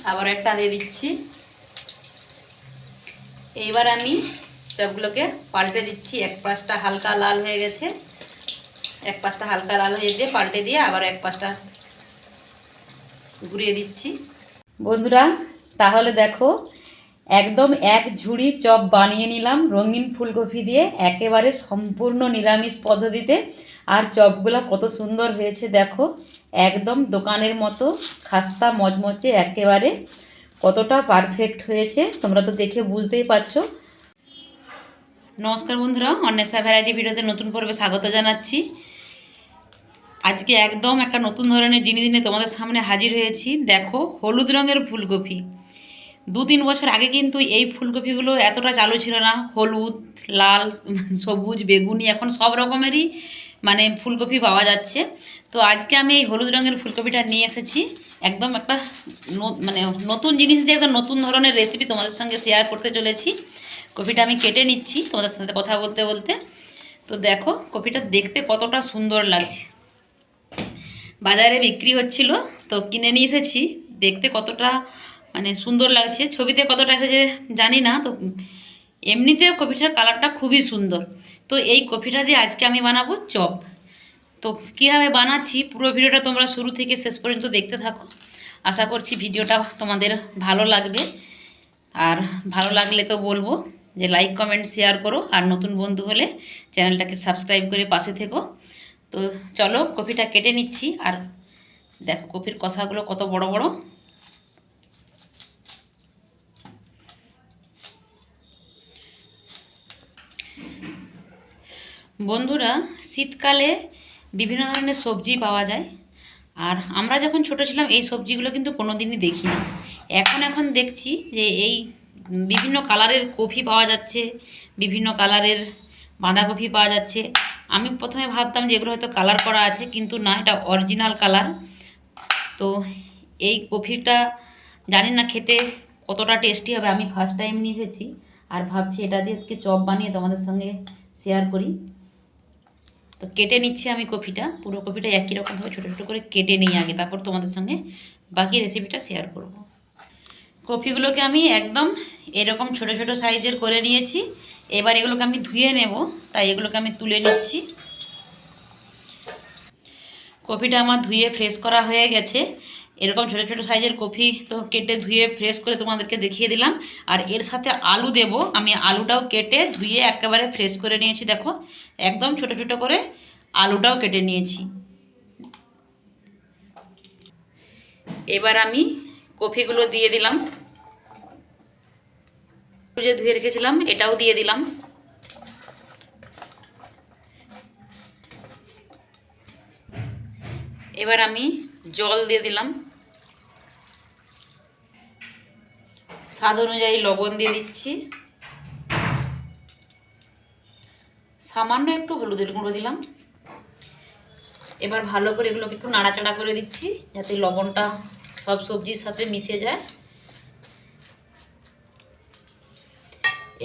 আবার একটা দিয়ে দিচ্ছি। এইবার আমি চপগুলোকে পাল্টে দিচ্ছি। এক পাশটা হালকা লাল হয়ে গেছে, এক পাশটা হালকা লাল হয়ে দিয়ে পাল্টে দিয়ে আবার এক পাশটা ঘুরিয়ে দিচ্ছি। বন্ধুরা তাহলে দেখো, একদম এক ঝুড়ি চপ বানিয়ে নিলাম রঙিন ফুলকপি দিয়ে, একেবারে সম্পূর্ণ নিরামিষ পদ্ধতিতে। আর চপগুলো কত সুন্দর হয়েছে দেখো, একদম দোকানের মতো খাস্তা মচমচে, একেবারে কতটা পারফেক্ট হয়েছে তোমরা তো দেখে বুঝতেই পারছো। নমস্কার বন্ধুরা, অন্বেষা ভ্যারাইটি ভিডিওতে নতুন পর্বে স্বাগত জানাচ্ছি। আজকে একদম একটা নতুন ধরনের জিনিস নিয়ে তোমাদের সামনে হাজির হয়েছি। দেখো, হলুদ রঙের ফুলকপি। 2-3 বছর আগে কিন্তু এই ফুলকপিগুলো এতটা চালু ছিল না। হলুদ, লাল, সবুজ, বেগুনি, এখন সব রকমেরই মানে ফুলকপি পাওয়া যাচ্ছে। তো আজকে আমি এই হলুদ রঙের ফুলকপিটা নিয়ে এসেছি। একদম একটা মানে নতুন জিনিস দিয়ে একদম নতুন ধরনের রেসিপি তোমাদের সঙ্গে শেয়ার করতে চলেছি। কপিটা আমি কেটে নিচ্ছি তোমাদের সাথে কথা বলতে বলতে। তো দেখো কপিটা দেখতে কতটা সুন্দর লাগছে। বাজারে বিক্রি হচ্ছিল, তো কিনে নিয়ে এসেছি। দেখতে কতটা মানে সুন্দর লাগছে, ছবিতে কতটা এসেছে জানি না। তো এমনিতেও কপিটার কালারটা খুবই সুন্দর। তো এই কপিটা দিয়ে আজকে আমি বানাবো চপ। তো কীভাবে বানাচ্ছি পুরো ভিডিওটা তোমরা শুরু থেকে শেষ পর্যন্ত দেখতে থাকো। আশা করছি ভিডিওটা তোমাদের ভালো লাগবে। আর ভালো লাগলে তো বলবো যে লাইক কমেন্ট শেয়ার করো, আর নতুন বন্ধু হলে চ্যানেলটাকে সাবস্ক্রাইব করে পাশে থেকো। তো চলো কপিটা কেটে নিচ্ছি। আর দেখো কপির কষাগুলো কত বড় বড়। বন্ধুরা শীতকালে বিভিন্ন ধরনের সবজি পাওয়া যায়, আর আমরা যখন ছোট ছিলাম এই সবজিগুলো কিন্তু কোনো দিনই দেখি না। এখন দেখছি যে এই বিভিন্ন কালারের কপি পাওয়া যাচ্ছে, বিভিন্ন কালারের বাঁধাকপি পাওয়া যাচ্ছে। আমি প্রথমে ভাবতাম যে এগুলো হয়তো কালার করা আছে, কিন্তু না, এটা অরিজিনাল কালার। তো এই কপিটা জানি না খেতে কতটা টেস্টি হবে। আমি ফার্স্ট টাইম নিয়ে এসেছি, আর ভাবছি এটা দিয়ে আজকে চপ বানিয়ে তোমাদের সঙ্গে শেয়ার করি। তো কেটে নিচ্ছি আমি কপিটা, পুরো কপিটা একই রকমভাবে ছোটো ছোটো করে কেটে নিই আগে, তারপর তোমাদের সঙ্গে বাকি রেসিপিটা শেয়ার করব। কপিগুলোকে আমি একদম এরকম ছোট ছোট সাইজের করে নিয়েছি। এবার এগুলোকে আমি ধুয়ে নেব, তাই এগুলোকে আমি তুলে নিচ্ছি। কপিটা আমার ধুয়ে ফ্রেশ করা হয়ে গেছে। এরকম ছোট ছোট সাইজের কপি তো কেটে ধুয়ে ফ্রেশ করে তোমাদেরকে দেখিয়ে দিলাম। আর এর সাথে আলু দেব, আমি আলুটাও কেটে ধুয়ে একেবারে ফ্রেশ করে নিয়েছি। দেখো একদম ছোট ছোট করে আলুটাও কেটে নিয়েছি। এবার আমি কপিগুলো দিয়ে দিলাম, যে ধুয়ে রেখেছিলাম এটাও দিয়ে দিলাম। এবার আমি জল দিয়ে দিলাম, স্বাদ অনুযায়ী লবণ দিয়ে দিচ্ছি, সামান্য একটু হলুদের গুঁড়ো দিলাম। এবার ভালো করে এগুলোকে একটু নাড়াচাড়া করে দিচ্ছি যাতে লবণটা সব সবজির সাথে মিশে যায়।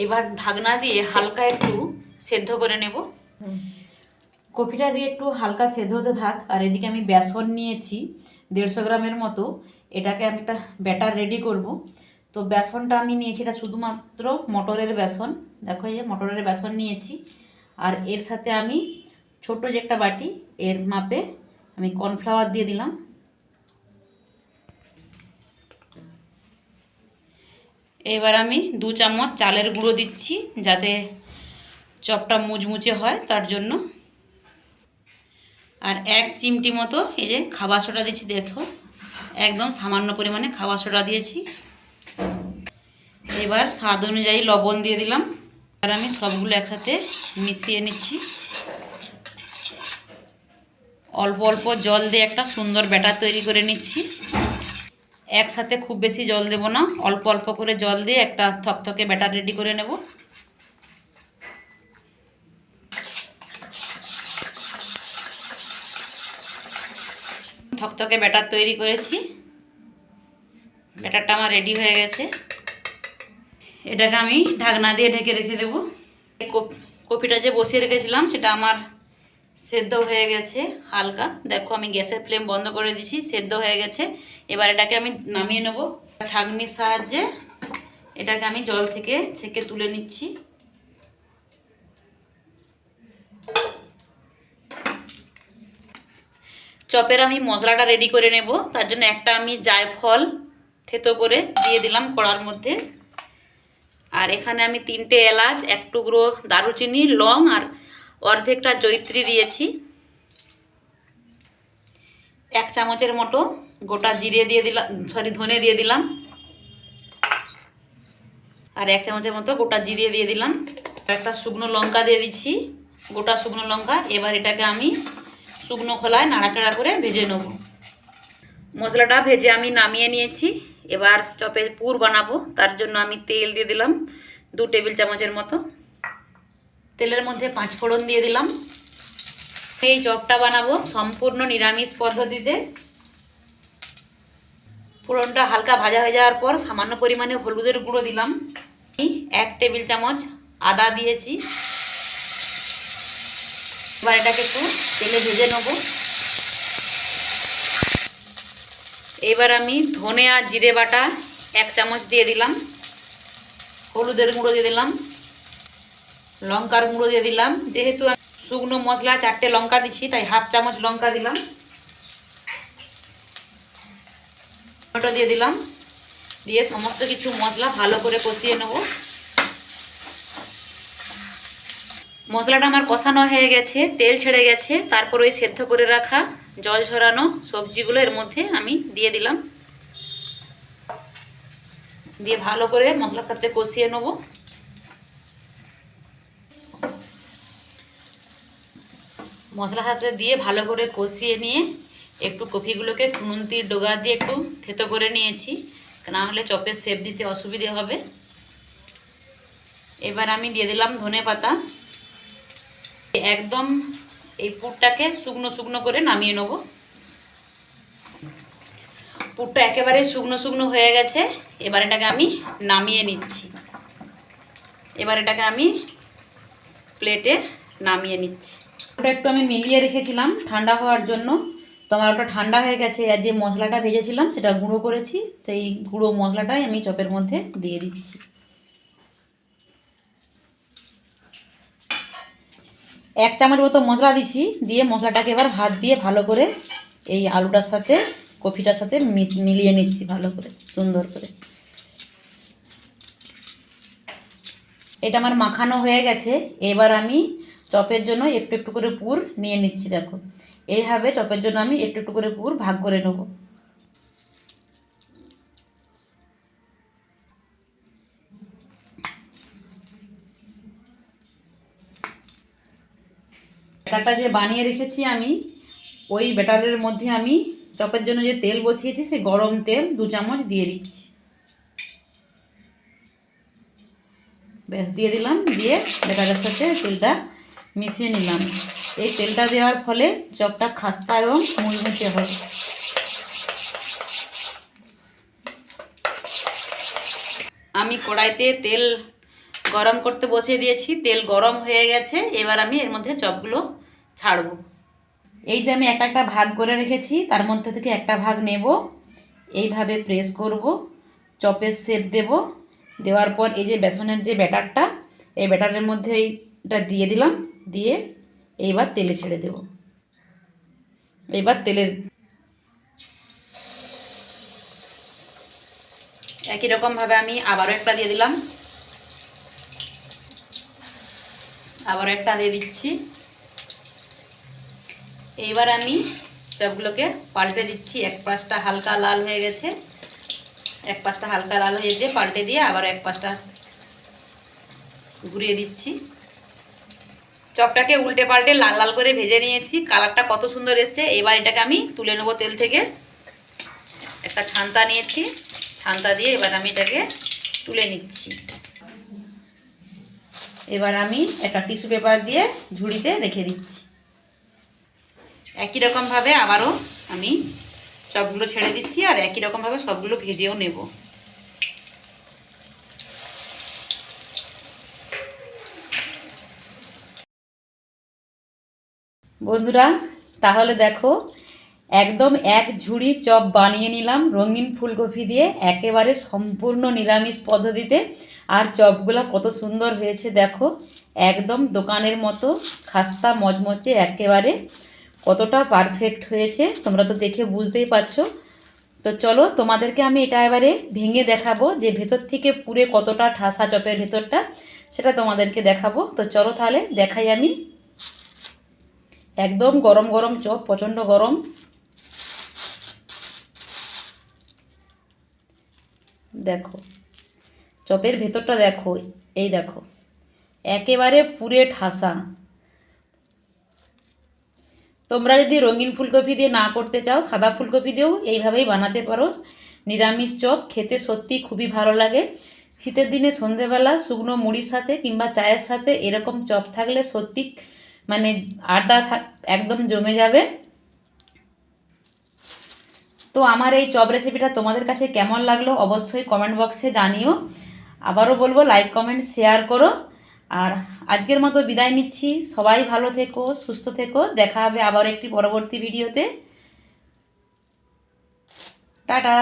এবার ঢাকনা দিয়ে হালকা একটু সেদ্ধ করে নেব। কপিটা দিয়ে একটু হালকা সেদ্ধ হতে থাক। আর এদিকে আমি বেসন নিয়েছি 150 গ্রামের মতো, এটাকে আমি একটা ব্যাটার রেডি করব। তো বেসনটা আমি নিয়েছি, এটা শুধুমাত্র মটরের বেসন। দেখো এই যে মটরের বেসন নিয়েছি। আর এর সাথে আমি ছোট যে একটা বাটি এর মাপে আমি কর্নফ্লাওয়ার দিয়ে দিলাম। এবার আমি 2 চামচ চালের গুঁড়ো দিচ্ছি যাতে চপটা মুচমুচে হয় তার জন্য। আর 1 চিমটি মতো এই যে খাবার সোডা দিচ্ছি। দেখো একদম সামান্য পরিমাণে খাবার সোডা দিয়েছি। এবার স্বাদ অনুযায়ী লবণ দিয়ে দিলাম। আর আমি সবগুলো একসাথে মিশিয়ে নিচ্ছি। অল্প অল্প জল দিয়ে একটা সুন্দর ব্যাটার তৈরি করে নিচ্ছি। একসাথে খুব বেশি জল দেব না, অল্প অল্প করে জল দিয়ে একটা থকথকে ব্যাটার রেডি করে নেব। থকথকে ব্যাটার তৈরি করেছি, ব্যাটারটা আমার রেডি হয়ে গেছে। এটাকে আমি ঢাকনা দিয়ে ঢেকে রেখে দেবো। কপিটা যে বসিয়ে রেখেছিলাম সেটা আমার সেদ্ধ হয়ে গেছে হালকা। দেখো আমি গ্যাসের ফ্লেম বন্ধ করে দিয়েছি, সেদ্ধ হয়ে গেছে। এবার এটাকে আমি নামিয়ে নেব। ছাঁকনির সাহায্যে এটাকে আমি জল থেকে ছেঁকে তুলে নিচ্ছি। চপের আমি মশলাটা রেডি করে নেব। তার জন্য একটা আমি জায়ফল থেতো করে দিয়ে দিলাম কড়ার মধ্যে। আর এখানে আমি 3টে এলাচ, 1 টুকরো দারুচিনি, লং আর অর্ধেকটা জয়িত্রী দিয়েছি। 1 চামচের মতো গোটা জিরে দিয়ে দিলাম, ধনে দিয়ে দিলাম। আর 1 চামচের মতো গোটা জিরে দিয়ে দিলাম। একটা শুকনো লঙ্কা দিয়ে দিচ্ছি, গোটা শুকনো লঙ্কা। এবার এটাকে আমি শুকনো খোলায় নাড়াচাড়া করে ভেজে নেব। মশলাটা ভেজে আমি নামিয়ে নিয়েছি। এবার চপের পুর বানাবো। তার জন্য আমি তেল দিয়ে দিলাম 2 টেবিল চামচের মতো। তেলের মধ্যে 5 ফোড়ন দিয়ে দিলাম। এই চপটা বানাবো সম্পূর্ণ নিরামিষ পদ্ধতিতে। ফোড়নটা হালকা ভাজা হয়ে যাওয়ার পর সামান্য পরিমাণে হলুদের গুঁড়ো দিলাম। 1 টেবিল চামচ আদা দিয়েছি। এবার এটাকে একটু তেলে ভেজে নেব। এবার আমি ধনে আর জিরে বাটা 1 চামচ দিয়ে দিলাম। হলুদের গুঁড়ো দিয়ে দিলাম, লঙ্কার গুঁড়ো দিয়ে দিলাম। যেহেতু আমি শুকনো মশলা 4টে লঙ্কা দিচ্ছি, তাই 1/2 চামচ লঙ্কা দিলাম। টমেটো দিয়ে দিলাম। দিয়ে সমস্ত কিছু মশলা ভালো করে কষিয়ে নেব। মশলাটা আমার কষানো হয়ে গেছে, তেল ছেড়ে গেছে। তারপর ওই সেদ্ধ করে রাখা জল ঝরানো সবজিগুলো এর মধ্যে আমি দিয়ে দিলাম। দিয়ে ভালো করে মশলার সাথে কষিয়ে নেব। মশলার সাথে দিয়ে ভালো করে কষিয়ে নিয়ে একটু কপিগুলোকে খুন্তির ডগা দিয়ে একটু থেতো করে নিয়েছি, না হলে চপের শেপ দিতে অসুবিধে হবে। এবার আমি দিয়ে দিলাম ধনে পাতা। একদম এই পুরটাকে শুকনো শুকনো করে নামিয়ে নেব। পুরটা একেবারে শুকনো শুকনো হয়ে গেছে। এবার এটাকে আমি নামিয়ে নিচ্ছি। এবার এটাকে আমি প্লেটে নামিয়ে নিচ্ছি। ওটা একটু আমি মিলিয়ে রেখেছিলাম ঠান্ডা হওয়ার জন্য। তো আমার ওটা ঠান্ডা হয়ে গেছে। আর যে মশলাটা ভেজেছিলাম সেটা গুঁড়ো করেছি, সেই গুঁড়ো মশলাটাই আমি চপের মধ্যে দিয়ে দিচ্ছি। 1 চামচ মতো মশলা দিচ্ছি। দিয়ে মশলাটাকে এবার হাত দিয়ে ভালো করে এই আলুটার সাথে কফিটার সাথে মিলিয়ে নিচ্ছি ভালো করে, সুন্দর করে। এটা আমার মাখানো হয়ে গেছে। এবার আমি চপের জন্য একটু একটু করে পুর নিয়ে নিচ্ছি। দেখো, এইভাবে চপের জন্য আমি একটু একটু করে পুর ভাগ করে নেব। ব্যাটারটা যে বানিয়ে রেখেছি আমি, ওই ব্যাটারের মধ্যে আমি চপের জন্য যে তেল বসিয়েছি সেই গরম তেল 2 চামচ দিয়ে দিচ্ছি। ব্যাস দিয়ে দিলাম। দিয়ে ব্যাটারের সাথে তেলটা মিশিয়ে নিলাম। এই তেলটা দেওয়ার ফলে চপটা খাস্তা এবং মুচমুচে হবে। আমি কড়াইতে তেল গরম করতে বসিয়ে দিয়েছি। তেল গরম হয়ে গেছে। এবার আমি এর মধ্যে চপগুলো ছাড়ব। এই যে আমি একটা ভাগ করে রেখেছি, তার মধ্যে থেকে একটা ভাগ নেব, এইভাবে প্রেস করব, চপের শেপ দেব। দেওয়ার পর এই যে বেসনের যে ব্যাটারটা, এই ব্যাটারের মধ্যে এইটা দিয়ে দিলাম। দিয়ে এইবার তেলে ছেড়ে দেব। এইবার তেলের একই রকমভাবে আমি আবারও একটা দিয়ে দিলাম, আবারও একটা দিয়ে দিচ্ছি। এইবার আমি চপগুলোকে পাল্টে দিচ্ছি। এক পাশটা হালকা লাল হয়ে গেছে, এক পাশটা হালকা লাল হয়ে দিয়ে পাল্টে দিয়ে আবার এক পাশটা ঘুরিয়ে দিচ্ছি। চপটাকে উল্টে পাল্টে লাল লাল করে ভেজে নিয়েছি। কালারটা কত সুন্দর এসছে। এবার এটাকে আমি তুলে নেবো তেল থেকে। একটা ছান্তা নিয়েছি, ছান্তা দিয়ে এবার আমি এটাকে তুলে নিচ্ছি। এবার আমি একটা টিস্যু পেপার দিয়ে ঝুড়িতে রেখে দিচ্ছি। একই রকমভাবে আবারও আমি চপগুলো ছেড়ে দিচ্ছি, আর একই রকমভাবে সবগুলো ভেজেও নেব। বন্ধুরা, তাহলে দেখো একদম এক ঝুড়ি চপ বানিয়ে নিলাম রঙিন ফুলকপি দিয়ে, একেবারে সম্পূর্ণ নিরামিষ পদ্ধতিতে। আর চপগুলো কত সুন্দর হয়েছে দেখো, একদম দোকানের মতো খাস্তা মচমচে, একেবারে কতটা পারফেক্ট হয়েছে তোমরা তো দেখে বুঝতেই পারছো। তো চলো তোমাদেরকে আমি এটা এবারে ভেঙে দেখাবো যে ভেতর থেকে পুরে কতটা ঠাসা চপের ভেতরটা, সেটা তোমাদেরকে দেখাবো। তো চলো তাহলে দেখাই আমি। একদম গরম গরম চপ, প্রচণ্ড গরম। দেখো চপের ভেতরটা দেখো, এই দেখো একেবারে পুরে ঠাসা। তোমরা যদি রঙিন ফুলকপি দিয়ে না করতে চাও, সাদা ফুলকপি দিয়েও এইভাবেই বানাতে পারো নিরামিষ চপ, খেতে সত্যি খুবই ভালো লাগে। শীতের দিনে সন্ধেবেলা শুকনো মুড়ির সাথে কিংবা চায়ের সাথে এরকম চপ থাকলে সত্যি মানে আড্ডা একদম জমে যাবে। তো আমার এই চপ রেসিপিটা তোমাদের কাছে কেমন লাগলো অবশ্যই কমেন্ট বক্সে জানিও। আবারও বলবো লাইক কমেন্ট শেয়ার করো। আর আজকের মতো বিদায় নিচ্ছি, সবাই ভালো থেকো, সুস্থ থেকো, দেখা হবে আবার একটি পরবর্তী ভিডিওতে। টাটা।